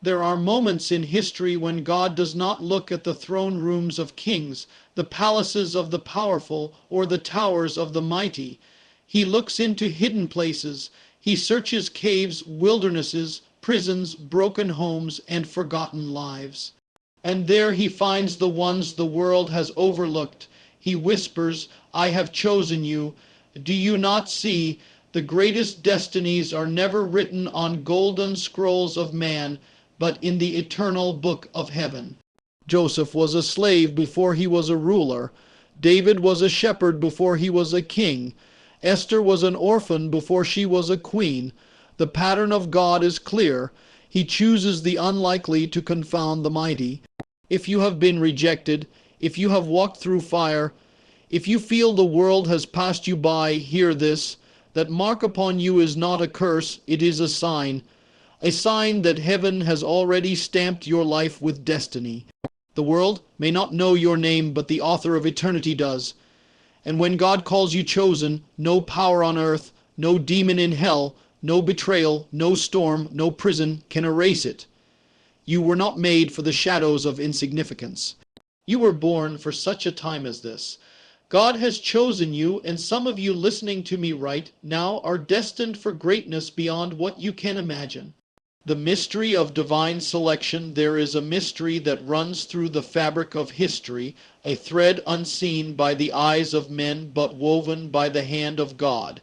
There are moments in history when God does not look at the throne rooms of kings, the palaces of the powerful, or the towers of the mighty. He looks into hidden places. He searches caves, wildernesses, prisons, broken homes, and forgotten lives. And there he finds the ones the world has overlooked. He whispers, "I have chosen you. Do you not see? The greatest destinies are never written on golden scrolls of man, but in the eternal book of heaven." Joseph was a slave before he was a ruler. David was a shepherd before he was a king. Esther was an orphan before she was a queen. The pattern of God is clear. He chooses the unlikely to confound the mighty. If you have been rejected, if you have walked through fire, if you feel the world has passed you by, hear this: that mark upon you is not a curse, it is a sign that heaven has already stamped your life with destiny. The world may not know your name, but the author of eternity does. And when God calls you chosen, no power on earth, no demon in hell, no betrayal, no storm, no prison can erase it. You were not made for the shadows of insignificance. You were born for such a time as this. God has chosen you, and some of you listening to me right now are destined for greatness beyond what you can imagine. The mystery of divine selection. There is a mystery that runs through the fabric of history, a thread unseen by the eyes of men but woven by the hand of God.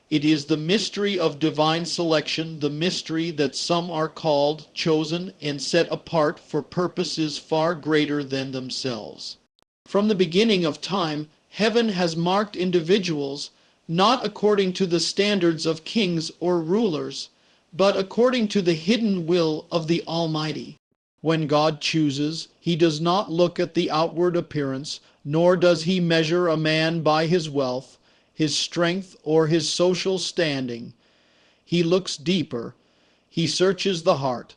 It is the mystery of divine selection, the mystery that some are called, chosen, and set apart for purposes far greater than themselves. From the beginning of time, heaven has marked individuals not according to the standards of kings or rulers, but according to the hidden will of the Almighty. When God chooses, he does not look at the outward appearance, nor does he measure a man by his wealth, his strength, or his social standing. He looks deeper. He searches the heart.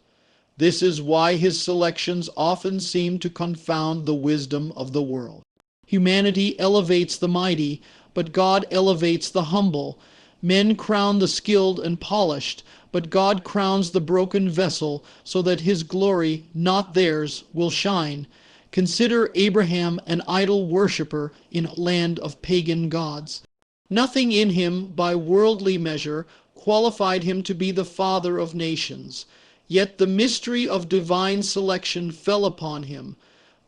This is why his selections often seem to confound the wisdom of the world. Humanity elevates the mighty, but God elevates the humble. Men crown the skilled and polished, but God crowns the broken vessel so that his glory, not theirs, will shine. Consider Abraham, an idol worshiper in a land of pagan gods. Nothing in him, by worldly measure, qualified him to be the father of nations. Yet the mystery of divine selection fell upon him.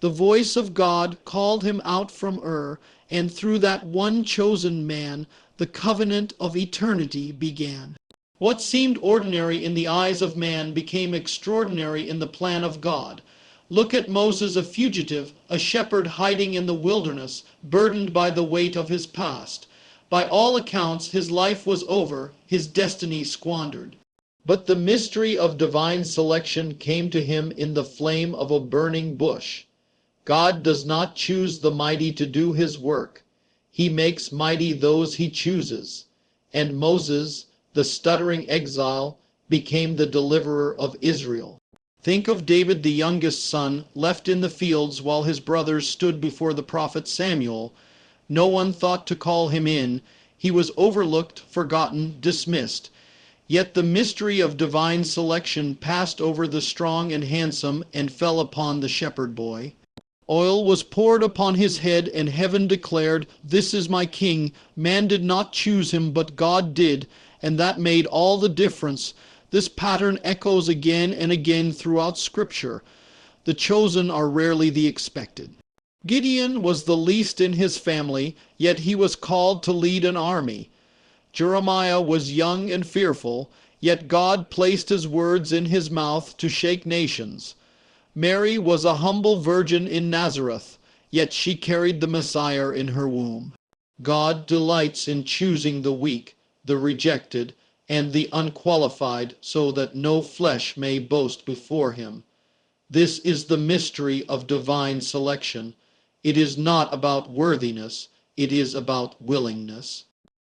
The voice of God called him out from Ur, and through that one chosen man, the covenant of eternity began. What seemed ordinary in the eyes of man became extraordinary in the plan of God. Look at Moses, a fugitive, a shepherd hiding in the wilderness, burdened by the weight of his past. By all accounts, his life was over, his destiny squandered. But the mystery of divine selection came to him in the flame of a burning bush. God does not choose the mighty to do his work. He makes mighty those he chooses. And Moses, the stuttering exile, became the deliverer of Israel. Think of David, the youngest son, left in the fields while his brothers stood before the prophet Samuel. No one thought to call him in. He was overlooked, forgotten, dismissed. Yet the mystery of divine selection passed over the strong and handsome and fell upon the shepherd boy. Oil was poured upon his head, and heaven declared, "This is my king." Man did not choose him, but God did, and that made all the difference. This pattern echoes again and again throughout Scripture. The chosen are rarely the expected. Gideon was the least in his family, yet he was called to lead an army. Jeremiah was young and fearful, yet God placed his words in his mouth to shake nations. Mary was a humble virgin in Nazareth, yet she carried the Messiah in her womb. God delights in choosing the weak, the rejected, and the unqualified, so that no flesh may boast before him. This is the mystery of divine selection. It is not about worthiness, it is about willingness.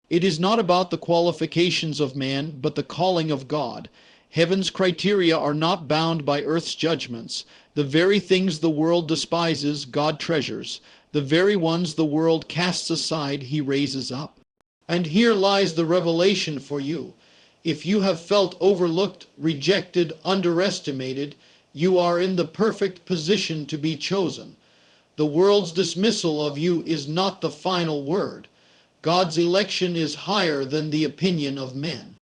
It is not about the qualifications of man, but the calling of God. Heaven's criteria are not bound by earth's judgments. The very things the world despises, God treasures. The very ones the world casts aside, he raises up. And here lies the revelation for you. If you have felt overlooked, rejected, underestimated, you are in the perfect position to be chosen. The world's dismissal of you is not the final word. God's election is higher than the opinion of men.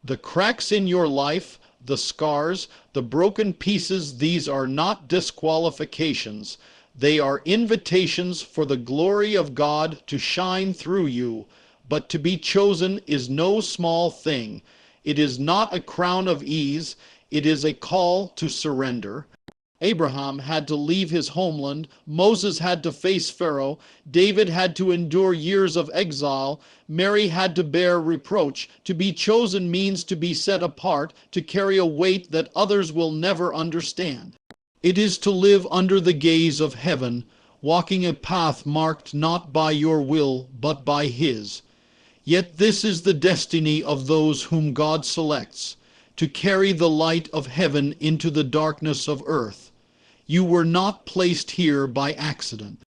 The cracks in your life, the scars, the broken pieces, these are not disqualifications. They are invitations for the glory of God to shine through you. But to be chosen is no small thing. It is not a crown of ease. It is a call to surrender. Abraham had to leave his homeland, Moses had to face Pharaoh, David had to endure years of exile, Mary had to bear reproach. To be chosen means to be set apart, to carry a weight that others will never understand. It is to live under the gaze of heaven, walking a path marked not by your will, but by His. Yet this is the destiny of those whom God selects, to carry the light of heaven into the darkness of earth. You were not placed here by accident.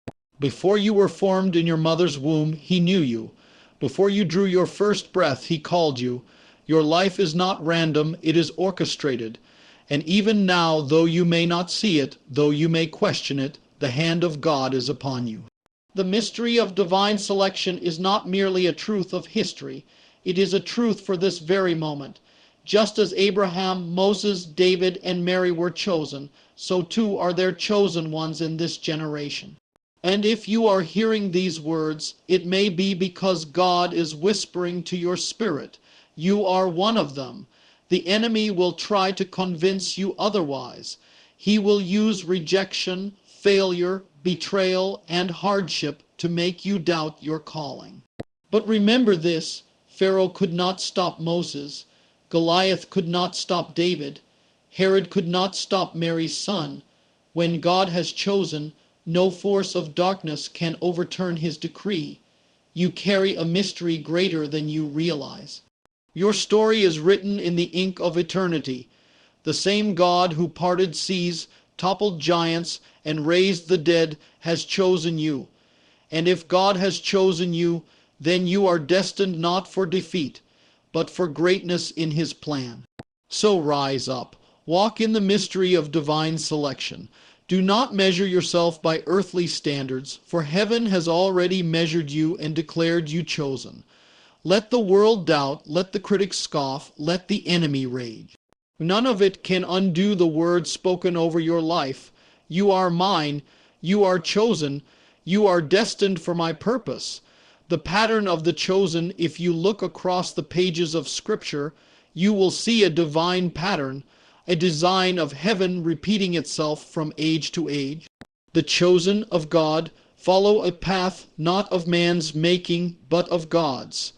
Before you were formed in your mother's womb, He knew you. Before you drew your first breath, He called you. Your life is not random, it is orchestrated. And even now, though you may not see it, though you may question it, the hand of God is upon you. The mystery of divine selection is not merely a truth of history. It is a truth for this very moment. Just as Abraham, Moses, David, and Mary were chosen, so too are there chosen ones in this generation. And if you are hearing these words, it may be because God is whispering to your spirit. You are one of them. The enemy will try to convince you otherwise. He will use rejection, failure, betrayal, and hardship to make you doubt your calling. But remember this, Pharaoh could not stop Moses. Goliath could not stop David. Herod could not stop Mary's son. When God has chosen, no force of darkness can overturn His decree. You carry a mystery greater than you realize. Your story is written in the ink of eternity. The same God who parted seas, toppled giants, and raised the dead has chosen you. And if God has chosen you, then you are destined not for defeat, but for greatness in His plan. So rise up. Walk in the mystery of divine selection. Do not measure yourself by earthly standards, for heaven has already measured you and declared you chosen. Let the world doubt, let the critics scoff, let the enemy rage. None of it can undo the words spoken over your life. You are mine, you are chosen, you are destined for my purpose. The pattern of the chosen, if you look across the pages of Scripture, you will see a divine pattern, a design of heaven repeating itself from age to age. The chosen of God follow a path not of man's making, but of God's.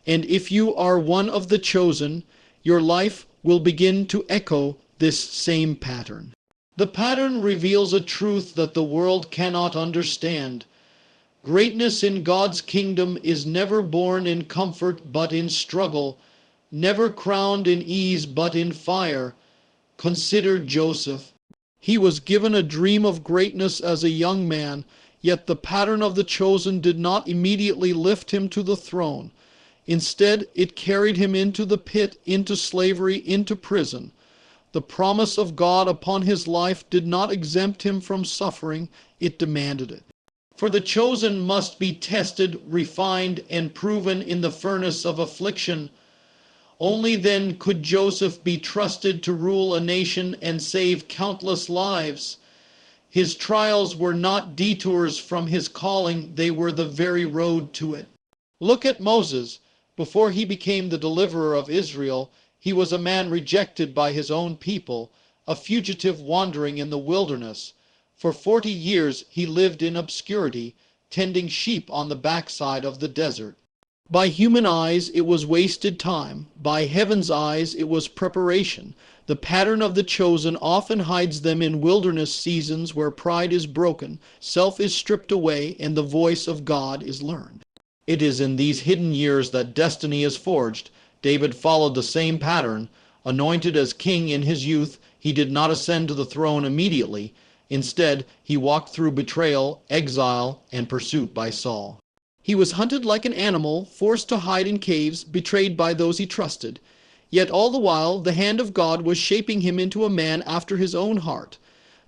And if you are one of the chosen, your life will begin to echo this same pattern. The pattern reveals a truth that the world cannot understand. Greatness in God's kingdom is never born in comfort but in struggle, never crowned in ease but in fire. Consider Joseph. He was given a dream of greatness as a young man, yet the pattern of the chosen did not immediately lift him to the throne. Instead, it carried him into the pit, into slavery, into prison. The promise of God upon his life did not exempt him from suffering, it demanded it. For the chosen must be tested, refined, and proven in the furnace of affliction. Only then could Joseph be trusted to rule a nation and save countless lives. His trials were not detours from his calling, they were the very road to it. Look at Moses. Before he became the deliverer of Israel, he was a man rejected by his own people, a fugitive wandering in the wilderness. For 40 years he lived in obscurity, tending sheep on the backside of the desert. By human eyes it was wasted time. By heaven's eyes it was preparation. The pattern of the chosen often hides them in wilderness seasons where pride is broken, self is stripped away, and the voice of God is learned. It is in these hidden years that destiny is forged. David followed the same pattern. Anointed as king in his youth, he did not ascend to the throne immediately. Instead, he walked through betrayal, exile, and pursuit by Saul. He was hunted like an animal, forced to hide in caves, betrayed by those he trusted. Yet all the while the hand of God was shaping him into a man after his own heart.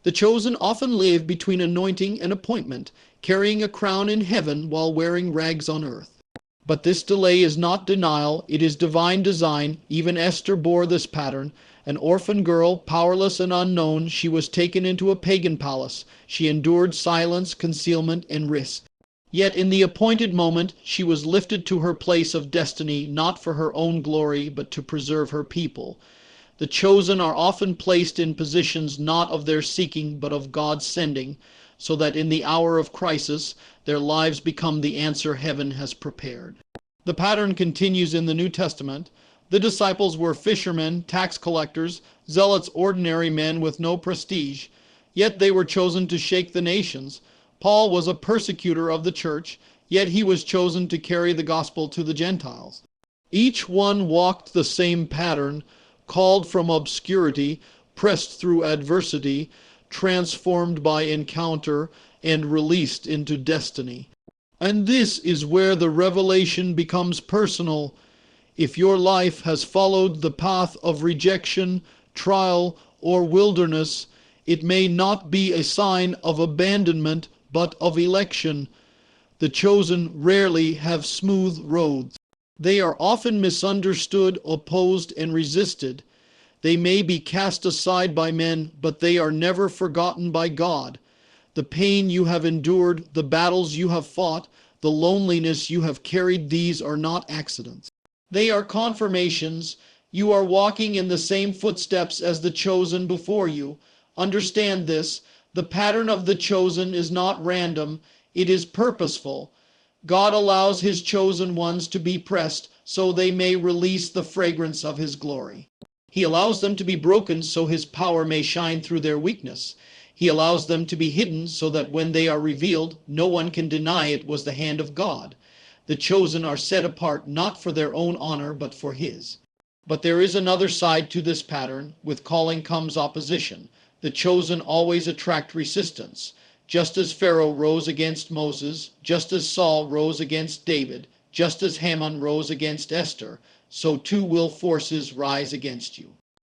The chosen often live between anointing and appointment, carrying a crown in heaven while wearing rags on earth. But this delay is not denial, it is divine design. Even Esther bore this pattern. An orphan girl, powerless and unknown, she was taken into a pagan palace. She endured silence, concealment, and risk. Yet in the appointed moment, she was lifted to her place of destiny, not for her own glory, but to preserve her people. The chosen are often placed in positions not of their seeking, but of God's sending, so that in the hour of crisis, their lives become the answer heaven has prepared. The pattern continues in the New Testament. The disciples were fishermen, tax collectors, zealots, ordinary men with no prestige, yet they were chosen to shake the nations. Paul was a persecutor of the church, yet he was chosen to carry the gospel to the Gentiles. Each one walked the same pattern, called from obscurity, pressed through adversity, transformed by encounter, and released into destiny. And this is where the revelation becomes personal. If your life has followed the path of rejection, trial, or wilderness, it may not be a sign of abandonment, but of election. The chosen rarely have smooth roads. They are often misunderstood, opposed, and resisted. They may be cast aside by men, but they are never forgotten by God. The pain you have endured, the battles you have fought, the loneliness you have carried, these are not accidents. They are confirmations. You are walking in the same footsteps as the chosen before you. Understand this. The pattern of the chosen is not random, it is purposeful. God allows his chosen ones to be pressed so they may release the fragrance of his glory. He allows them to be broken so his power may shine through their weakness. He allows them to be hidden so that when they are revealed, no one can deny it was the hand of God. The chosen are set apart not for their own honor, but for his. But there is another side to this pattern. With calling comes opposition. The chosen always attract resistance. Just as Pharaoh rose against Moses, just as Saul rose against David, just as Haman rose against Esther, so too will forces rise against you.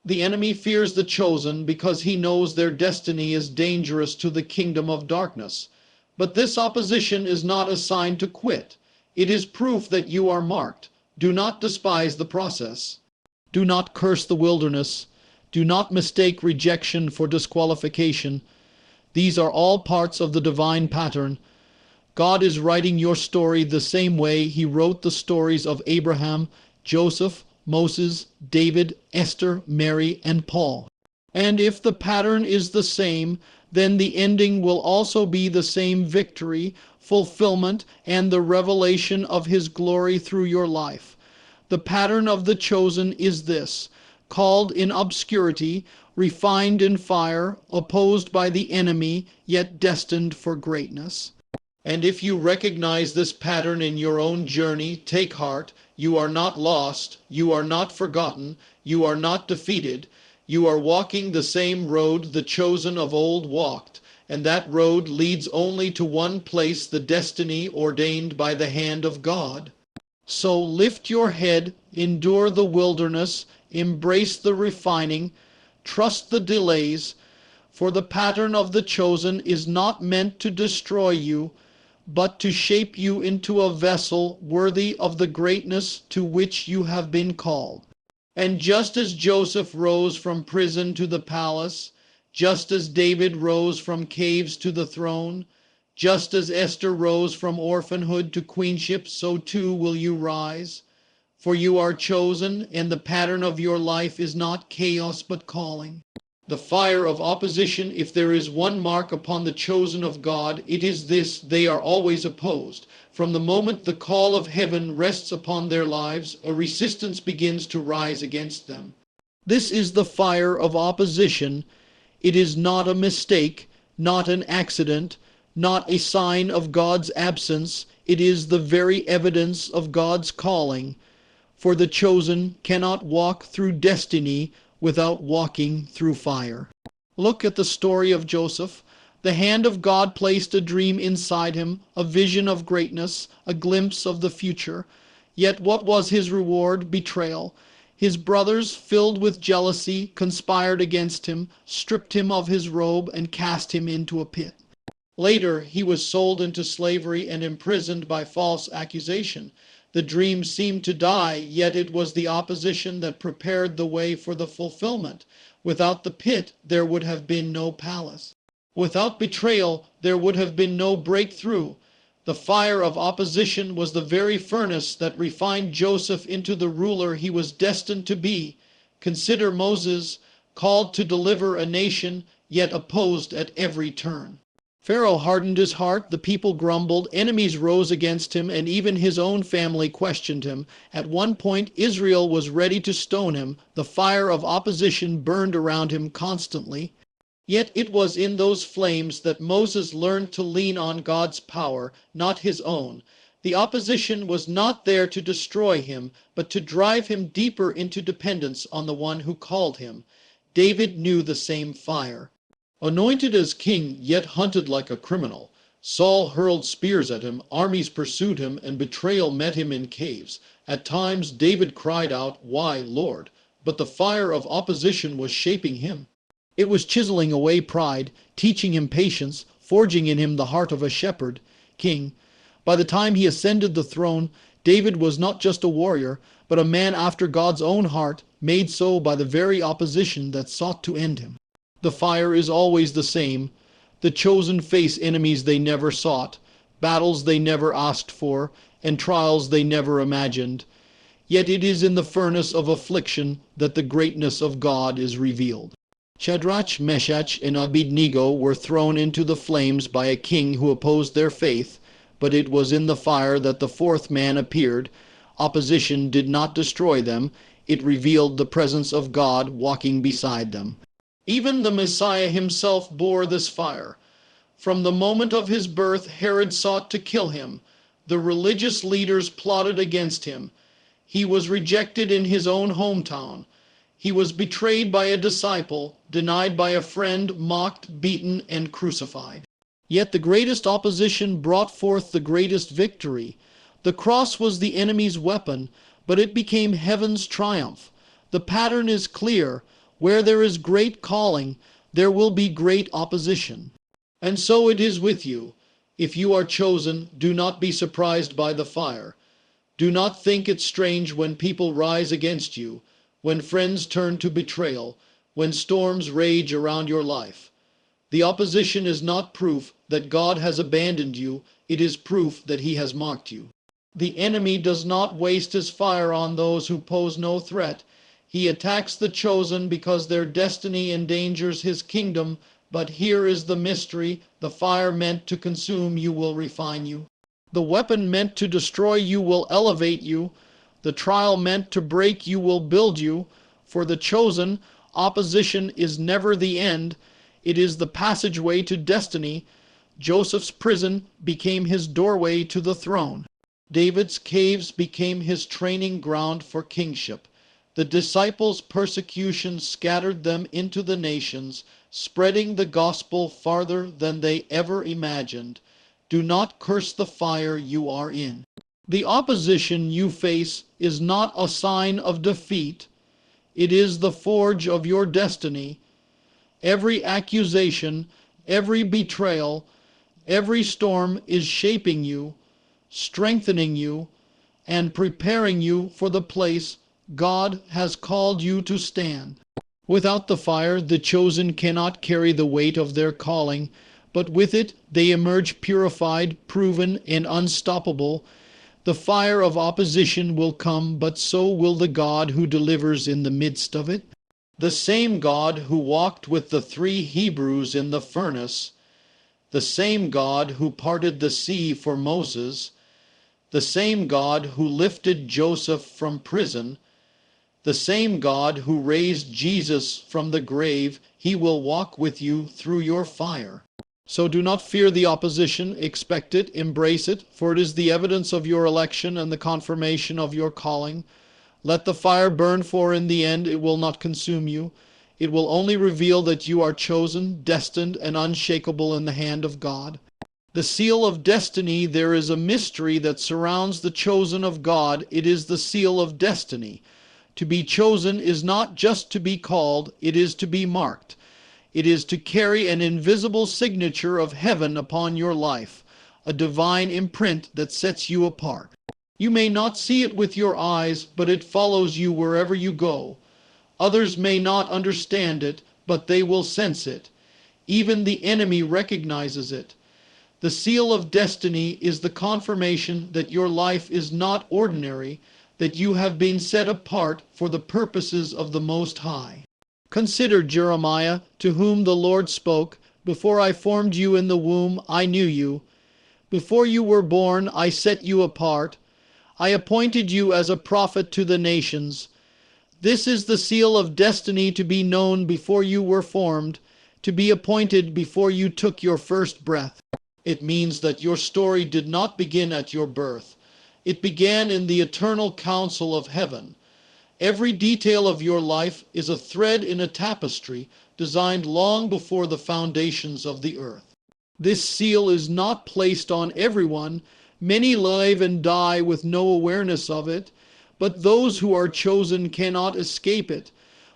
The enemy fears the chosen because he knows their destiny is dangerous to the kingdom of darkness. But this opposition is not a sign to quit. It is proof that you are marked. Do not despise the process. Do not curse the wilderness. Do not mistake rejection for disqualification. These are all parts of the divine pattern. God is writing your story the same way he wrote the stories of Abraham, Joseph, Moses, David, Esther, Mary, and Paul. And if the pattern is the same, then the ending will also be the same: victory, fulfillment, and the revelation of his glory through your life. The pattern of the chosen is this: called in obscurity, refined in fire, opposed by the enemy, yet destined for greatness. And if you recognize this pattern in your own journey, take heart. You are not lost. You are not forgotten. You are not defeated. You are walking the same road the chosen of old walked, and that road leads only to one place: the destiny ordained by the hand of God. So lift your head, endure the wilderness, embrace the refining, trust the delays, for the pattern of the chosen is not meant to destroy you, but to shape you into a vessel worthy of the greatness to which you have been called. And just as Joseph rose from prison to the palace, just as David rose from caves to the throne, just as Esther rose from orphanhood to queenship, so too will you rise. For you are chosen, and the pattern of your life is not chaos but calling. The fire of opposition, if there is one mark upon the chosen of God, it is this: they are always opposed. From the moment the call of heaven rests upon their lives, a resistance begins to rise against them. This is the fire of opposition. It is not a mistake, not an accident, not a sign of God's absence. It is the very evidence of God's calling. For the chosen cannot walk through destiny without walking through fire. Look at the story of Joseph. The hand of God placed a dream inside him, a vision of greatness, a glimpse of the future. Yet what was his reward? Betrayal. His brothers, filled with jealousy, conspired against him, stripped him of his robe, and cast him into a pit. Later, he was sold into slavery and imprisoned by false accusation. The dream seemed to die, yet it was the opposition that prepared the way for the fulfillment. Without the pit, there would have been no palace. Without betrayal, there would have been no breakthrough. The fire of opposition was the very furnace that refined Joseph into the ruler he was destined to be. Consider Moses, called to deliver a nation, yet opposed at every turn. Pharaoh hardened his heart, the people grumbled, enemies rose against him, and even his own family questioned him. At one point, Israel was ready to stone him. The fire of opposition burned around him constantly. Yet it was in those flames that Moses learned to lean on God's power, not his own. The opposition was not there to destroy him, but to drive him deeper into dependence on the one who called him. David knew the same fire. Anointed as king, yet hunted like a criminal. Saul hurled spears at him, armies pursued him, and betrayal met him in caves. At times David cried out, "Why, Lord?" But the fire of opposition was shaping him. It was chiseling away pride, teaching him patience, forging in him the heart of a shepherd king. By the time he ascended the throne, David was not just a warrior, but a man after God's own heart, made so by the very opposition that sought to end him. The fire is always the same. The chosen face enemies they never sought, battles they never asked for, and trials they never imagined. Yet it is in the furnace of affliction that the greatness of God is revealed. Shadrach, Meshach, and Abednego were thrown into the flames by a king who opposed their faith, but it was in the fire that the fourth man appeared. Opposition did not destroy them. It revealed the presence of God walking beside them. Even the Messiah himself bore this fire. From the moment of his birth, Herod sought to kill him. The religious leaders plotted against him. He was rejected in his own hometown. He was betrayed by a disciple, denied by a friend, mocked, beaten, and crucified. Yet the greatest opposition brought forth the greatest victory. The cross was the enemy's weapon, but it became heaven's triumph. The pattern is clear. Where there is great calling, there will be great opposition. And so it is with you. If you are chosen, do not be surprised by the fire. Do not think it strange when people rise against you, when friends turn to betrayal, when storms rage around your life. The opposition is not proof that God has abandoned you. It is proof that he has mocked you. The enemy does not waste his fire on those who pose no threat. He attacks the chosen because their destiny endangers his kingdom. But here is the mystery. The fire meant to consume you will refine you. The weapon meant to destroy you will elevate you. The trial meant to break you will build you. For the chosen, opposition is never the end. It is the passageway to destiny. Joseph's prison became his doorway to the throne. David's caves became his training ground for kingship. The disciples' persecution scattered them into the nations, spreading the gospel farther than they ever imagined. Do not curse the fire you are in. The opposition you face is not a sign of defeat. It is the forge of your destiny. Every accusation, every betrayal, every storm is shaping you, strengthening you, and preparing you for the place God has called you to stand. Without the fire, the chosen cannot carry the weight of their calling, but with it they emerge purified, proven, and unstoppable. The fire of opposition will come, but so will the God who delivers in the midst of it. The same God who walked with the 3 Hebrews in the furnace, the same God who parted the sea for Moses, the same God who lifted Joseph from prison, the same God who raised Jesus from the grave, he will walk with you through your fire. So do not fear the opposition, expect it, embrace it, for it is the evidence of your election and the confirmation of your calling. Let the fire burn, for in the end it will not consume you. It will only reveal that you are chosen, destined, and unshakable in the hand of God. The seal of destiny, there is a mystery that surrounds the chosen of God. It is the seal of destiny. To be chosen is not just to be called, it is to be marked. It is to carry an invisible signature of heaven upon your life, a divine imprint that sets you apart. You may not see it with your eyes, but it follows you wherever you go. Others may not understand it, but they will sense it. Even the enemy recognizes it. The seal of destiny is the confirmation that your life is not ordinary, that you have been set apart for the purposes of the Most High. Consider Jeremiah, to whom the Lord spoke, "Before I formed you in the womb, I knew you. Before you were born, I set you apart. I appointed you as a prophet to the nations." This is the seal of destiny, to be known before you were formed, to be appointed before you took your first breath. It means that your story did not begin at your birth. It began in the eternal counsel of heaven. Every detail of your life is a thread in a tapestry designed long before the foundations of the earth. This seal is not placed on everyone. Many live and die with no awareness of it, but those who are chosen cannot escape it.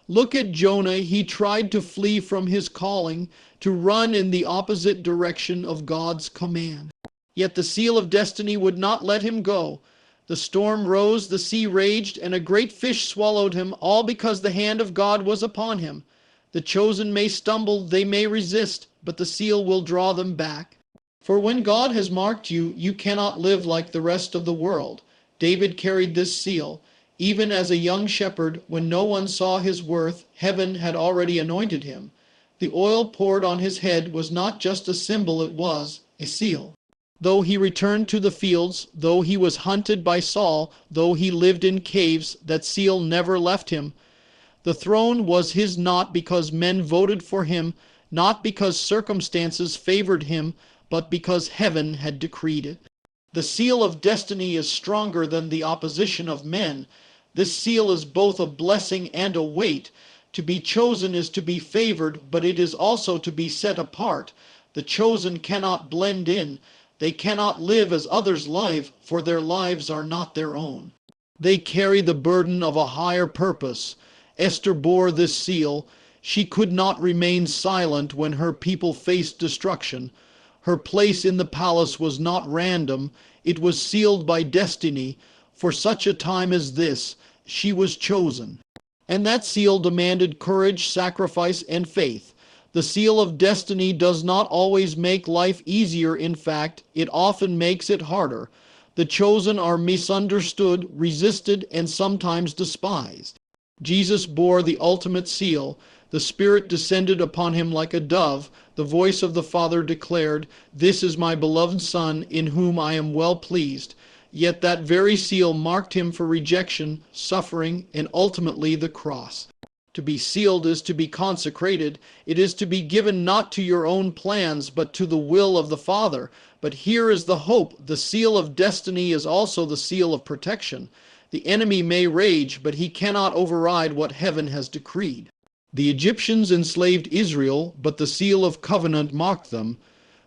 Look at Jonah. He tried to flee from his calling, to run in the opposite direction of God's command. Yet the seal of destiny would not let him go. The storm rose, the sea raged, and a great fish swallowed him, all because the hand of God was upon him. The chosen may stumble, they may resist, but the seal will draw them back. For when God has marked you, you cannot live like the rest of the world. David carried this seal. Even as a young shepherd, when no one saw his worth, heaven had already anointed him. The oil poured on his head was not just a symbol, it was a seal. Though he returned to the fields, though he was hunted by Saul, though he lived in caves, that seal never left him. The throne was his not because men voted for him, not because circumstances favored him, but because heaven had decreed it. The seal of destiny is stronger than the opposition of men. This seal is both a blessing and a weight. To be chosen is to be favored, but it is also to be set apart. The chosen cannot blend in. They cannot live as others live, for their lives are not their own. They carry the burden of a higher purpose. Esther bore this seal. She could not remain silent when her people faced destruction. Her place in the palace was not random. It was sealed by destiny. For such a time as this, she was chosen. And that seal demanded courage, sacrifice, and faith. The seal of destiny does not always make life easier. In fact, it often makes it harder. The chosen are misunderstood, resisted, and sometimes despised. Jesus bore the ultimate seal. The Spirit descended upon him like a dove. The voice of the Father declared, "This is my beloved Son, in whom I am well pleased." Yet that very seal marked him for rejection, suffering, and ultimately the cross. To be sealed is to be consecrated. It is to be given not to your own plans, but to the will of the Father. But here is the hope. The seal of destiny is also the seal of protection. The enemy may rage, but he cannot override what heaven has decreed. The Egyptians enslaved Israel, but the seal of covenant marked them.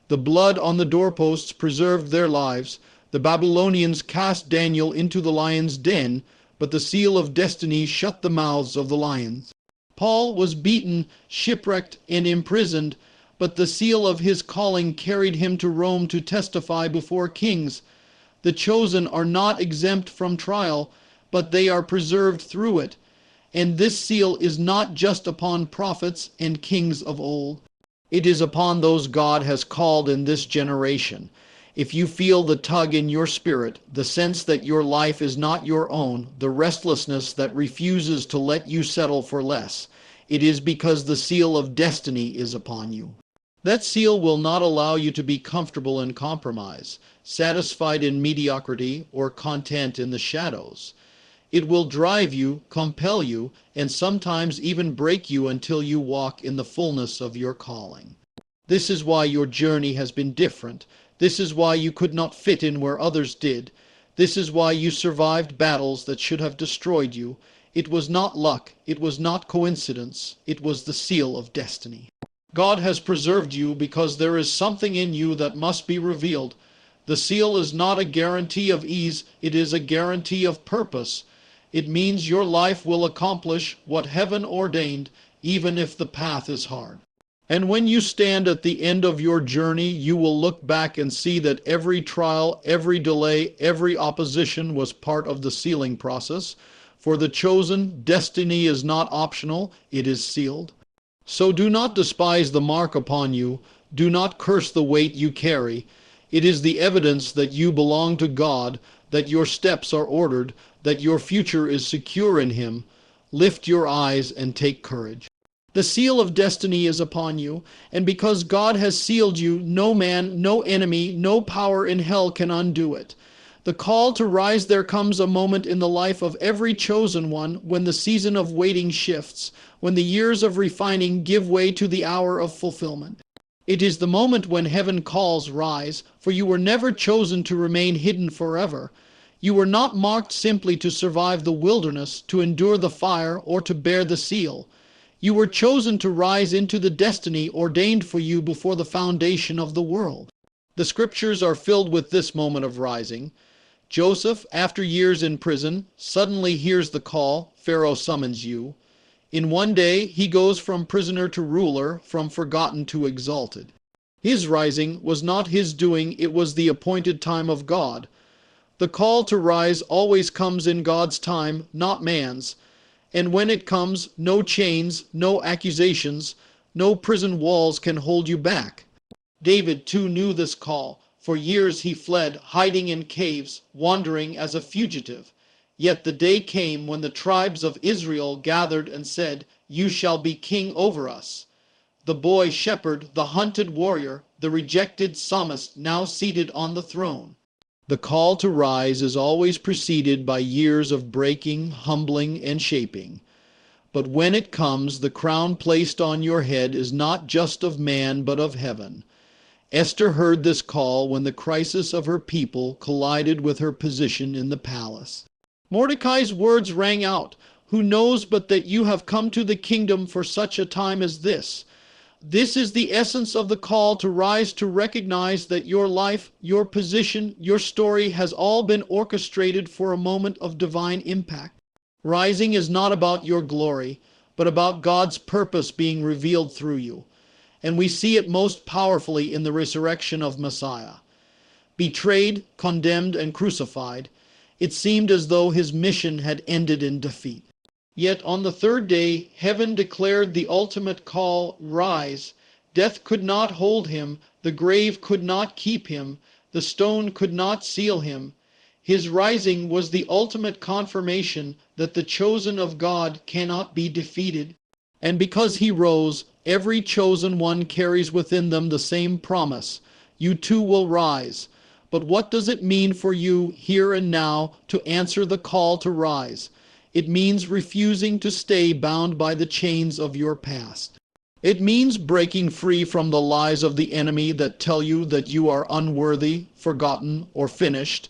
The blood on the doorposts preserved their lives. The Babylonians cast Daniel into the lion's den, but the seal of destiny shut the mouths of the lions. Paul was beaten, shipwrecked, and imprisoned, but the seal of his calling carried him to Rome to testify before kings. The chosen are not exempt from trial, but they are preserved through it. And this seal is not just upon prophets and kings of old. It is upon those God has called in this generation. If you feel the tug in your spirit, the sense that your life is not your own, the restlessness that refuses to let you settle for less, it is because the seal of destiny is upon you. That seal will not allow you to be comfortable in compromise, satisfied in mediocrity, or content in the shadows. It will drive you, compel you, and sometimes even break you until you walk in the fullness of your calling. This is why your journey has been different. This is why you could not fit in where others did. This is why you survived battles that should have destroyed you. It was not luck. It was not coincidence. It was the seal of destiny. God has preserved you because there is something in you that must be revealed. The seal is not a guarantee of ease. It is a guarantee of purpose. It means your life will accomplish what heaven ordained, even if the path is hard. And when you stand at the end of your journey, you will look back and see that every trial, every delay, every opposition was part of the sealing process. For the chosen, destiny is not optional, it is sealed. So do not despise the mark upon you. Do not curse the weight you carry. It is the evidence that you belong to God, that your steps are ordered, that your future is secure in Him. Lift your eyes and take courage. The seal of destiny is upon you, and because God has sealed you, no man, no enemy, no power in hell can undo it. The call to rise, there comes a moment in the life of every chosen one when the season of waiting shifts, when the years of refining give way to the hour of fulfillment. It is the moment when heaven calls, rise, for you were never chosen to remain hidden forever. You were not marked simply to survive the wilderness, to endure the fire, or to bear the seal. You were chosen to rise into the destiny ordained for you before the foundation of the world. The scriptures are filled with this moment of rising. Joseph, after years in prison, suddenly hears the call, Pharaoh summons you. In one day, he goes from prisoner to ruler, from forgotten to exalted. His rising was not his doing, it was the appointed time of God. The call to rise always comes in God's time, not man's. And when it comes, no chains, no accusations, no prison walls can hold you back. David too knew this call. For years he fled, hiding in caves, wandering as a fugitive. Yet the day came when the tribes of Israel gathered and said, "You shall be king over us." The boy shepherd, the hunted warrior, the rejected psalmist now seated on the throne. The call to rise is always preceded by years of breaking, humbling, and shaping. But when it comes, the crown placed on your head is not just of man, but of heaven. Esther heard this call when the crisis of her people collided with her position in the palace. Mordecai's words rang out, "Who knows but that you have come to the kingdom for such a time as this?" This is the essence of the call to rise, to recognize that your life, your position, your story has all been orchestrated for a moment of divine impact. Rising is not about your glory, but about God's purpose being revealed through you. And we see it most powerfully in the resurrection of Messiah. Betrayed, condemned, and crucified, it seemed as though his mission had ended in defeat. Yet on the third day, heaven declared the ultimate call, rise. Death could not hold him, the grave could not keep him, the stone could not seal him. His rising was the ultimate confirmation that the chosen of God cannot be defeated. And because he rose, every chosen one carries within them the same promise. You too will rise. But what does it mean for you here and now to answer the call to rise? It means refusing to stay bound by the chains of your past. It means breaking free from the lies of the enemy that tell you that you are unworthy, forgotten, or finished.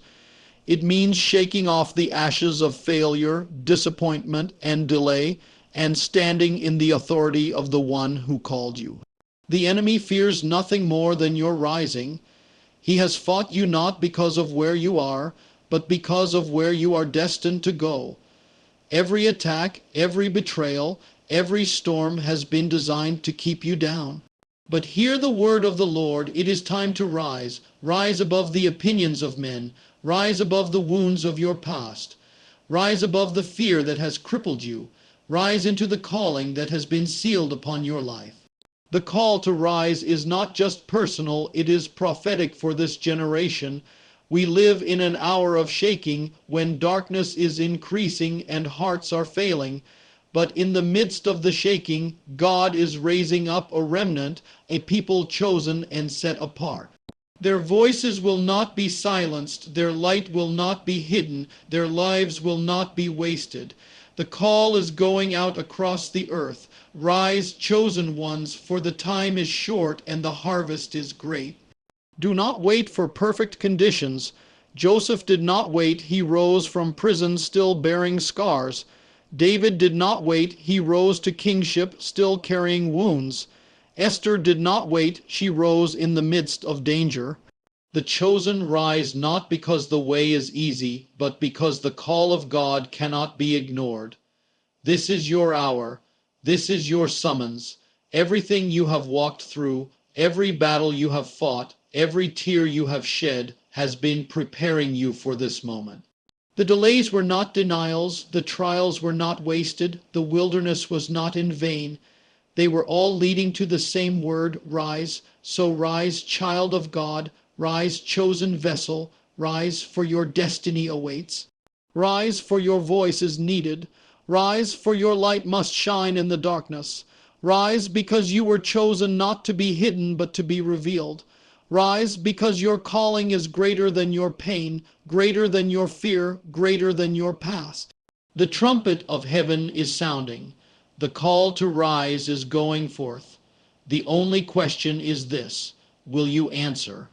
It means shaking off the ashes of failure, disappointment, and delay, and standing in the authority of the one who called you. The enemy fears nothing more than your rising. He has fought you not because of where you are, but because of where you are destined to go. Every attack, every betrayal, every storm has been designed to keep you down. But hear the word of the Lord. It is time to rise. Rise above the opinions of men. Rise above the wounds of your past. Rise above the fear that has crippled you. Rise into the calling that has been sealed upon your life. The call to rise is not just personal, it is prophetic for this generation. We live in an hour of shaking when darkness is increasing and hearts are failing. But in the midst of the shaking, God is raising up a remnant, a people chosen and set apart. Their voices will not be silenced, their light will not be hidden, their lives will not be wasted. The call is going out across the earth. Rise, chosen ones, for the time is short and the harvest is great. Do not wait for perfect conditions. Joseph did not wait. He rose from prison still bearing scars. David did not wait. He rose to kingship still carrying wounds. Esther did not wait. She rose in the midst of danger. The chosen rise not because the way is easy, but because the call of God cannot be ignored. This is your hour. This is your summons. Everything you have walked through, every battle you have fought, every tear you have shed has been preparing you for this moment. The delays were not denials, the trials were not wasted, the wilderness was not in vain. They were all leading to the same word, rise. So rise, child of God, rise, chosen vessel, rise, for your destiny awaits. Rise, for your voice is needed. Rise, for your light must shine in the darkness. Rise, because you were chosen not to be hidden, but to be revealed. Rise, because your calling is greater than your pain, greater than your fear, greater than your past. The trumpet of heaven is sounding. The call to rise is going forth. The only question is this: will you answer?